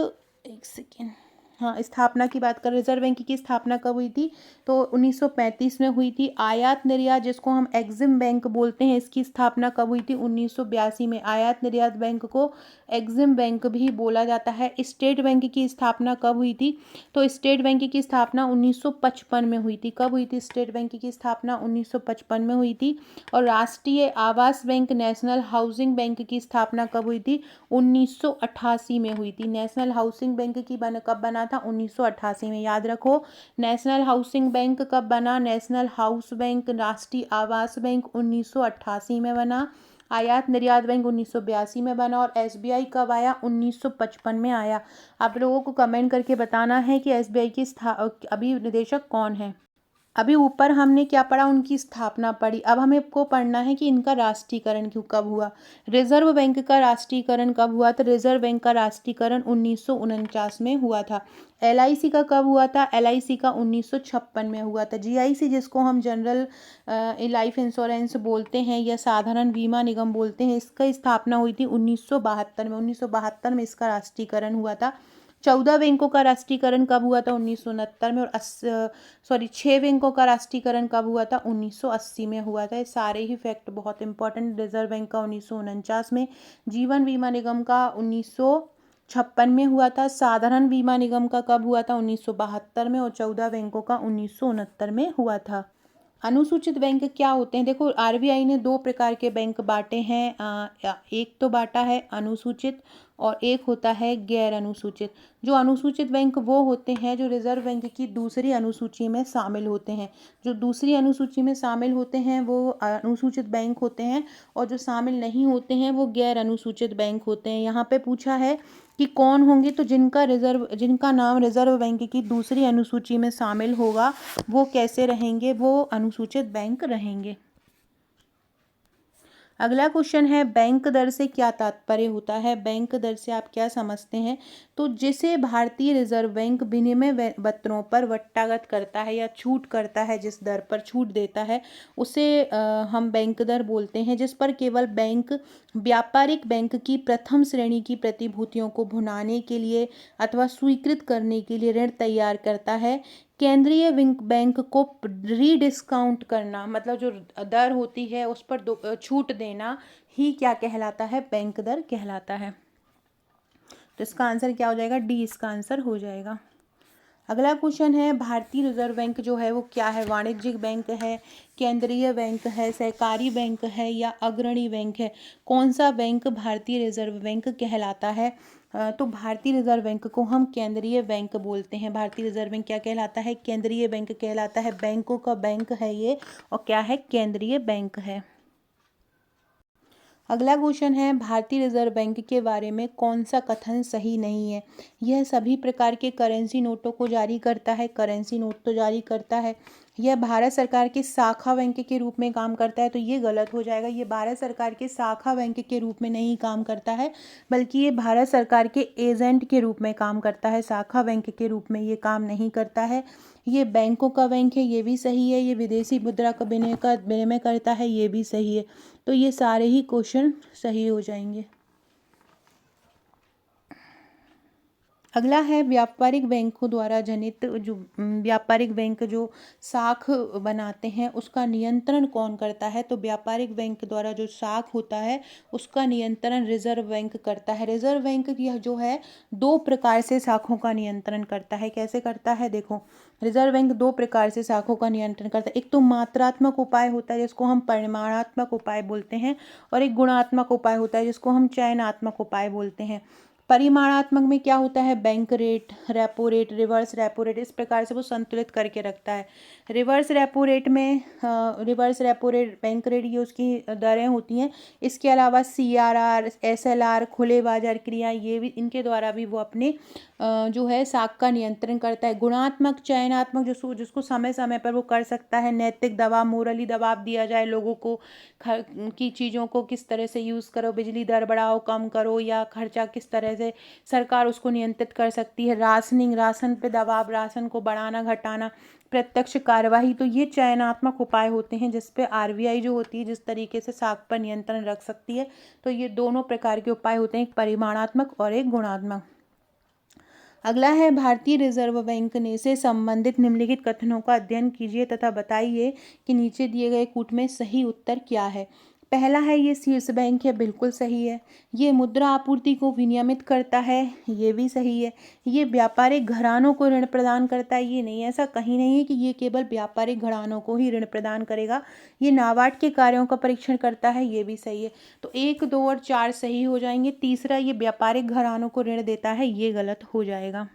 एक सेकेंड, हाँ स्थापना की बात कर, रिजर्व बैंक की स्थापना कब हुई थी, तो 1935 में हुई थी। आयात निर्यात जिसको हम एग्जिम बैंक बोलते हैं, इसकी स्थापना कब हुई थी, 1982 में। आयात निर्यात बैंक को एग्जिम बैंक भी बोला जाता है। स्टेट बैंक की स्थापना कब हुई थी, तो स्टेट बैंक की स्थापना 1955 में हुई थी। कब हुई थी स्टेट बैंक की स्थापना, 1955 में हुई थी। और राष्ट्रीय आवास बैंक, नेशनल हाउसिंग बैंक की स्थापना कब हुई थी, 1988 में हुई थी। नेशनल हाउसिंग बैंक की कब बना था, 1988 में। याद रखो, नेशनल हाउसिंग बैंक कब बना, नेशनल हाउस बैंक, राष्ट्रीय आवास बैंक 1988 में बना। आयात निर्यात बैंक 1982 में बना। और एसबीआई कब आया, 1955 में आया। आप लोगों को कमेंट करके बताना है कि एसबीआई की अभी निदेशक कौन है। अभी ऊपर हमने क्या पढ़ा, उनकी स्थापना पढ़ी। अब हमें को पढ़ना है कि इनका राष्ट्रीयकरण क्यों कब हुआ। रिजर्व बैंक का राष्ट्रीयकरण कब हुआ? तो रिजर्व बैंक का राष्ट्रीयकरण 1949 में हुआ था। एलआईसी का कब हुआ था? एलआईसी का 1956 में हुआ था। जीआईसी, जिसको हम जनरल लाइफ इंश्योरेंस बोलते हैं या साधारण बीमा निगम बोलते हैं, इसका स्थापना हुई थी 1972 में। 1972 में इसका राष्ट्रीयकरण हुआ था। 14 बैंकों का राष्ट्रीयकरण कब हुआ था? 1969 में। और 6 बैंकों का राष्ट्रीयकरण कब हुआ था? 1980 में हुआ था। ये सारे ही फैक्ट बहुत इंपॉर्टेंट। रिजर्व बैंक का 1949 में, जीवन बीमा निगम का 1956 में हुआ था, साधारण बीमा निगम का कब हुआ था? 1972 में। और 14 बैंकों का 1969 में हुआ था। अनुसूचित बैंक क्या होते हैं? देखो, आरबीआई ने 2 प्रकार के बैंक बांटे हैं। एक तो बांटा है अनुसूचित और एक होता है गैर अनुसूचित। जो अनुसूचित बैंक वो होते हैं जो रिजर्व बैंक की दूसरी अनुसूची में शामिल होते हैं। जो दूसरी अनुसूची में शामिल होते हैं वो अनुसूचित बैंक होते हैं, और जो शामिल नहीं होते हैं वो गैर अनुसूचित बैंक होते हैं। यहाँ पे पूछा है कि कौन होंगे, तो जिनका नाम रिजर्व बैंक की दूसरी अनुसूची में शामिल होगा वो कैसे रहेंगे? वो अनुसूचित बैंक रहेंगे। अगला क्वेश्चन है, बैंक दर से क्या तात्पर्य होता है? बैंक दर से आप क्या समझते हैं? तो जिसे भारतीय रिजर्व बैंक विनिमय पत्रों पर वट्टागत करता है या छूट करता है, जिस दर पर छूट देता है उसे हम बैंक दर बोलते हैं। जिस पर केवल बैंक व्यापारिक बैंक की प्रथम श्रेणी की प्रतिभूतियों को भुनाने के लिए अथवा स्वीकृत करने के लिए ऋण तैयार करता है। केंद्रीय बैंक को रीडिस्काउंट करना, मतलब जो दर होती है उस पर छूट देना ही क्या कहलाता है? बैंक दर कहलाता है। तो इसका आंसर क्या हो जाएगा? डी इसका आंसर हो जाएगा। अगला क्वेश्चन है, भारतीय रिजर्व बैंक जो है वो क्या है? वाणिज्यिक बैंक है, केंद्रीय बैंक है, सहकारी बैंक है या अग्रणी बैंक है? कौन सा बैंक भारतीय रिजर्व बैंक कहलाता है? तो भारतीय रिजर्व बैंक को हम केंद्रीय बैंक बोलते हैं। भारतीय रिजर्व बैंक क्या कहलाता है? केंद्रीय बैंक कहलाता है। बैंकों का बैंक है ये, और क्या है? केंद्रीय बैंक है। अगला क्वेश्चन है, भारतीय रिजर्व बैंक के बारे में कौन सा कथन सही नहीं है? यह सभी प्रकार के करेंसी नोटों को जारी करता है। करेंसी नोट तो जारी करता है। यह भारत सरकार के शाखा बैंक के रूप में काम करता है, तो ये गलत हो जाएगा। ये भारत सरकार के शाखा बैंक के रूप में नहीं काम करता है, बल्कि ये भारत सरकार के एजेंट के रूप में काम करता है। शाखा बैंक के रूप में ये काम नहीं करता है। ये बैंकों का बैंक है, ये भी सही है। ये विदेशी मुद्रा का विनिमय करता है, ये भी सही है। तो ये सारे ही क्वेश्चन सही हो जाएंगे। अगला है, व्यापारिक बैंकों द्वारा जनित जो व्यापारिक बैंक जो साख बनाते हैं उसका नियंत्रण कौन करता है? तो व्यापारिक बैंक द्वारा जो साख होता है उसका नियंत्रण रिजर्व बैंक करता है। रिजर्व बैंक यह जो है 2 प्रकार से साखों का नियंत्रण करता है। कैसे करता है? देखो, रिजर्व बैंक 2 प्रकार से साखों का नियंत्रण करता है। एक तो मात्रात्मक उपाय होता है जिसको हम परिमाणात्मक उपाय बोलते हैं, और एक गुणात्मक उपाय होता है जिसको हम चयनात्मक उपाय बोलते हैं। परिमाणात्मक में क्या होता है? Bank rate, repo rate, reverse repo rate, इस प्रकार से वो संतुलित करके रखता है। रिवर्स रेपो रेट में reverse repo rate, bank rate, ये उसकी दरें होती हैं। इसके अलावा सीआरआर, एसएलआर, खुले बाजार क्रिया, ये भी इनके द्वारा भी वो अपने जो है साख का नियंत्रण करता है। गुणात्मक, चयनात्मक, जिसको समय समय पर वो कर सकता है। नैतिक दबाव, मोरली दबाव दिया जाए लोगों को की चीज़ों को किस तरह से यूज़ करो, बिजली दर बढ़ाओ कम करो, या खर्चा किस तरह से सरकार उसको नियंत्रित कर सकती है। राशनिंग, राशन पे दबाव, राशन को बढ़ाना घटाना, प्रत्यक्ष कार्यवाही, तो ये चयनात्मक उपाय होते हैं जिस पे आरबीआई जो होती है जिस तरीके से साख पर नियंत्रण रख सकती है। तो ये दोनों प्रकार के उपाय होते हैं, एक परिमाणात्मक और एक गुणात्मक। अगला है, भारतीय रिजर्व बैंक ने से संबंधित निम्नलिखित कथनों का अध्ययन कीजिए तथा बताइए कि नीचे दिए गए कूट में सही उत्तर क्या है। पहला है, ये शीर्ष बैंक है, बिल्कुल सही है। ये मुद्रा आपूर्ति को विनियमित करता है, ये भी सही है। ये व्यापारिक घरानों को ऋण प्रदान करता है, ये नहीं, ऐसा कहीं नहीं है कि ये केवल व्यापारिक घरानों को ही ऋण प्रदान करेगा। ये नाबार्ड के कार्यों का परीक्षण करता है, ये भी सही है। तो 1, 2 और 4 सही हो जाएंगे। तीसरा, ये व्यापारिक घरानों को ऋण देता है, ये गलत हो जाएगा।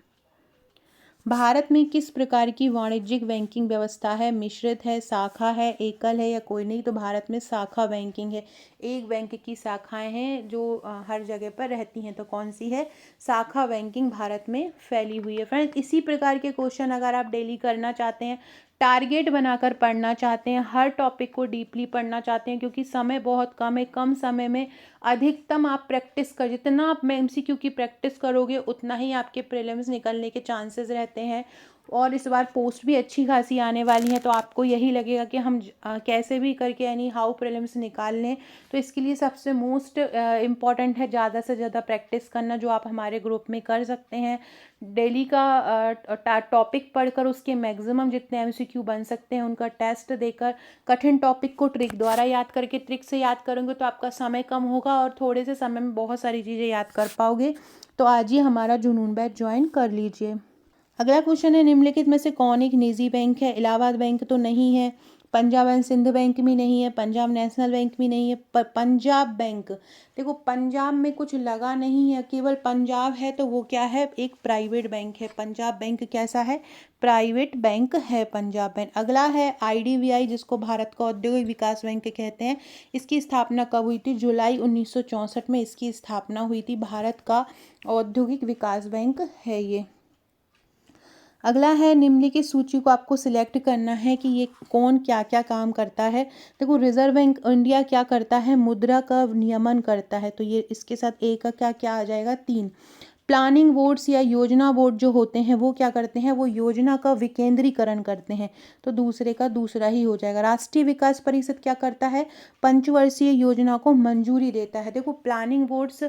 भारत में किस प्रकार की वाणिज्यिक बैंकिंग व्यवस्था है? मिश्रित है, शाखा है, एकल है या कोई नहीं? तो भारत में शाखा बैंकिंग है। एक बैंक की शाखाएं हैं जो हर जगह पर रहती हैं। तो कौन सी है? शाखा बैंकिंग भारत में फैली हुई है। फ्रेंड्स, इसी प्रकार के क्वेश्चन अगर आप डेली करना चाहते हैं टारगेट बनाकर पढ़ना चाहते हैं, हर टॉपिक को डीपली पढ़ना चाहते हैं, क्योंकि समय बहुत कम है, कम समय में अधिकतम आप प्रैक्टिस कर, जितना आप एमसीक्यू की प्रैक्टिस करोगे उतना ही आपके प्रीलिम्स निकलने के चांसेस रहते हैं। और इस बार पोस्ट भी अच्छी खासी आने वाली है, तो आपको यही लगेगा कि हम कैसे भी करके एनी हाउ प्रीलिम्स निकाल लें। तो इसके लिए सबसे मोस्ट इम्पॉर्टेंट है ज़्यादा से ज़्यादा प्रैक्टिस करना, जो आप हमारे ग्रुप में कर सकते हैं। डेली का टॉपिक पढ़कर उसके मैक्सिमम जितने एमसीक्यू बन सकते हैं उनका टेस्ट देकर, कठिन टॉपिक को ट्रिक द्वारा याद करके, ट्रिक से याद करेंगे तो आपका समय कम होगा और थोड़े से समय में बहुत सारी चीज़ें याद कर पाओगे। तो आज ही हमारा जुनून बैच ज्वाइन कर लीजिए। अगला क्वेश्चन है, निम्नलिखित में से कौन एक निजी बैंक है? इलाहाबाद बैंक तो नहीं है, पंजाब एंड सिंध बैंक भी नहीं है, पंजाब नेशनल बैंक भी नहीं है, पर पंजाब बैंक, देखो पंजाब में कुछ लगा नहीं है, केवल पंजाब है, तो वो क्या है? एक प्राइवेट बैंक है। पंजाब बैंक कैसा है? प्राइवेट बैंक है पंजाब बैंक। अगला है आईडीबीआई, जिसको भारत का औद्योगिक विकास बैंक कहते हैं। इसकी स्थापना कब हुई थी? जुलाई 1964 में इसकी स्थापना हुई थी। भारत का औद्योगिक विकास बैंक है ये। अगला है, निम्नलिखित सूची को आपको सिलेक्ट करना है कि ये कौन क्या क्या काम करता है। देखो रिजर्व बैंक इंडिया क्या करता है? मुद्रा का नियमन करता है, तो ये इसके साथ ए का क्या क्या आ जाएगा? 3। प्लानिंग बोर्ड्स या योजना बोर्ड जो होते हैं वो क्या करते हैं? वो योजना का विकेंद्रीकरण करते हैं, तो दूसरे का दूसरा ही हो जाएगा। राष्ट्रीय विकास परिषद क्या करता है? पंचवर्षीय योजना को मंजूरी देता है। देखो प्लानिंग बोर्ड्स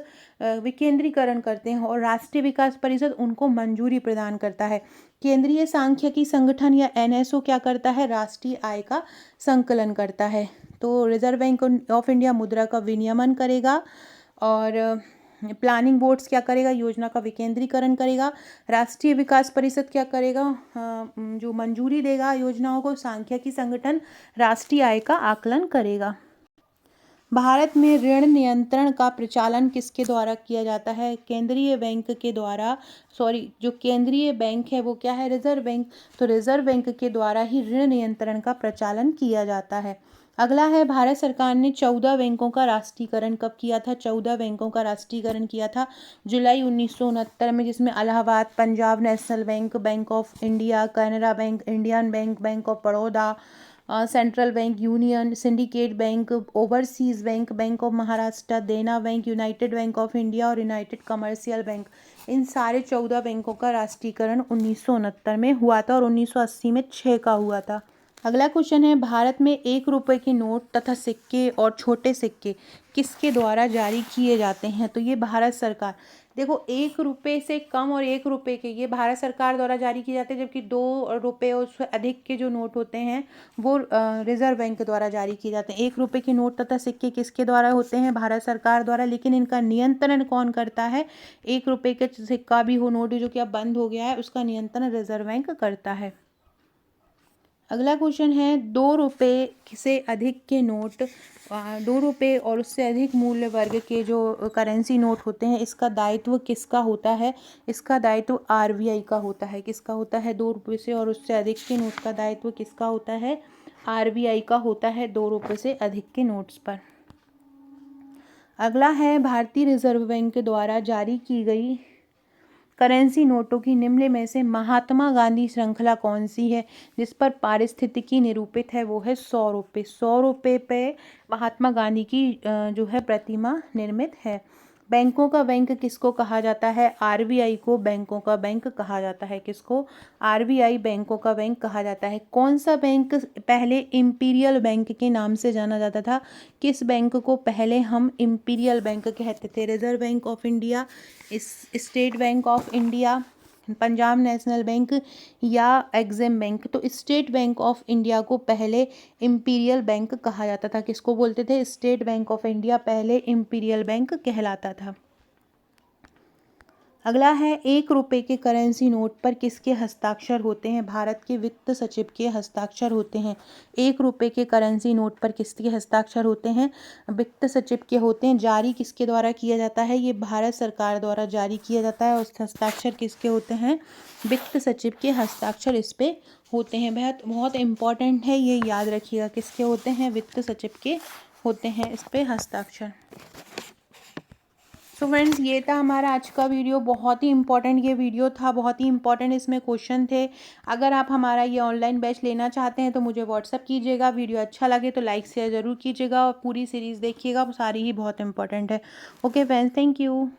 विकेंद्रीकरण करते हैं और राष्ट्रीय विकास परिषद उनको मंजूरी प्रदान करता है। केंद्रीय सांख्यिकी संगठन या एनएसओ क्या करता है? राष्ट्रीय आय का संकलन करता है। तो रिजर्व बैंक ऑफ इंडिया मुद्रा का विनियमन करेगा और प्लानिंग बोर्ड्स क्या करेगा? योजना का विकेंद्रीकरण करेगा। राष्ट्रीय विकास परिषद क्या करेगा? जो मंजूरी देगा योजनाओं को। सांख्यिकी संगठन राष्ट्रीय आय का आकलन करेगा। भारत में ऋण नियंत्रण का प्रचालन किसके द्वारा किया जाता है? केंद्रीय बैंक के द्वारा। जो केंद्रीय बैंक है वो क्या है? Reserve bank. तो रिजर्व बैंक के द्वारा ही ऋण नियंत्रण का प्रचालन किया जाता है। अगला है, भारत सरकार ने 14 बैंकों का राष्ट्रीयकरण कब किया था? 14 बैंकों का राष्ट्रीयकरण किया था जुलाई 1969 में, जिसमें Allahabad, Punjab National Bank, Bank of India, Canara Bank, Indian Bank, Bank of Baroda, Central Bank, Union, Syndicate Bank, Overseas Bank, Bank of Maharashtra, Dena Bank, United Bank of India और यूनाइटेड कमर्शियल बैंक, इन सारे 14 बैंकों का राष्ट्रीयकरण 1969 में हुआ था और 1980 में 6 का हुआ था। अगला क्वेश्चन है, भारत में 1 रुपये के नोट तथा सिक्के और छोटे सिक्के किसके द्वारा जारी किए जाते हैं? तो ये भारत सरकार। देखो 1 रुपये से कम और 1 रुपये के ये भारत सरकार द्वारा जारी किए जाते हैं, जबकि 2 रुपये और उससे अधिक के जो नोट होते हैं वो रिजर्व बैंक द्वारा जारी किए जाते हैं। 1 रुपये के नोट तथा सिक्के किसके द्वारा होते हैं? भारत सरकार द्वारा। लेकिन इनका नियंत्रण कौन करता है? 1 रुपये का सिक्का भी हो, नोट जो कि अब बंद हो गया है, उसका नियंत्रण रिजर्व बैंक करता है। अगला क्वेश्चन है, 2 रुपये से अधिक के नोट, 2 रुपये और उससे अधिक मूल्य वर्ग के जो करेंसी नोट होते हैं, इसका दायित्व किसका होता है? इसका दायित्व आरबीआई का होता है। किसका होता है? 2 रुपये से और उससे अधिक के नोट का दायित्व किसका होता है? आरबीआई का होता है 2 रुपये से अधिक के नोट्स पर। अगला है, भारतीय रिजर्व बैंक द्वारा जारी की गई करेंसी नोटों की निम्न में से महात्मा गांधी श्रृंखला कौन सी है? जिस पर पारिस्थितिकी निरूपित है वो है 100 रुपये। 100 रुपये पे महात्मा गांधी की जो है प्रतिमा निर्मित है। बैंकों का बैंक किसको कहा जाता है? आरबीआई को बैंकों का बैंक कहा जाता है। किसको? आरबीआई बैंकों का बैंक कहा जाता है। कौन सा बैंक पहले इंपीरियल बैंक के नाम से जाना जाता था? किस बैंक को पहले हम इंपीरियल बैंक कहते थे? Reserve bank of India, state bank of India, Punjab National bank या एग्जिम बैंक? तो स्टेट बैंक ऑफ इंडिया को पहले इंपीरियल बैंक कहा जाता था। किसको बोलते थे? स्टेट बैंक ऑफ इंडिया पहले इंपीरियल बैंक कहलाता था। अगला है, 1 रुपये के करेंसी नोट पर किसके हस्ताक्षर होते हैं? भारत के वित्त सचिव के हस्ताक्षर होते हैं। 1 रुपये के करेंसी नोट पर किसके हस्ताक्षर होते हैं? वित्त सचिव के होते हैं। जारी किसके द्वारा किया जाता है? ये भारत सरकार द्वारा जारी किया जाता है और हस्ताक्षर किसके होते हैं? वित्त सचिव के हस्ताक्षर इस पे होते हैं। बहुत इम्पॉर्टेंट है, ये याद रखिएगा। किसके होते हैं? वित्त सचिव के होते हैं इस पे हस्ताक्षर। सो फ्रेंड्स, ये था हमारा आज का वीडियो। बहुत ही इंपॉर्टेंट ये वीडियो था, बहुत ही इंपॉर्टेंट इसमें क्वेश्चन थे। अगर आप हमारा ये ऑनलाइन बैच लेना चाहते हैं तो मुझे व्हाट्सअप कीजिएगा। वीडियो अच्छा लगे तो लाइक शेयर ज़रूर कीजिएगा और पूरी सीरीज़ देखिएगा, सारी ही बहुत इंपॉर्टेंट है। Okay friends, thank you.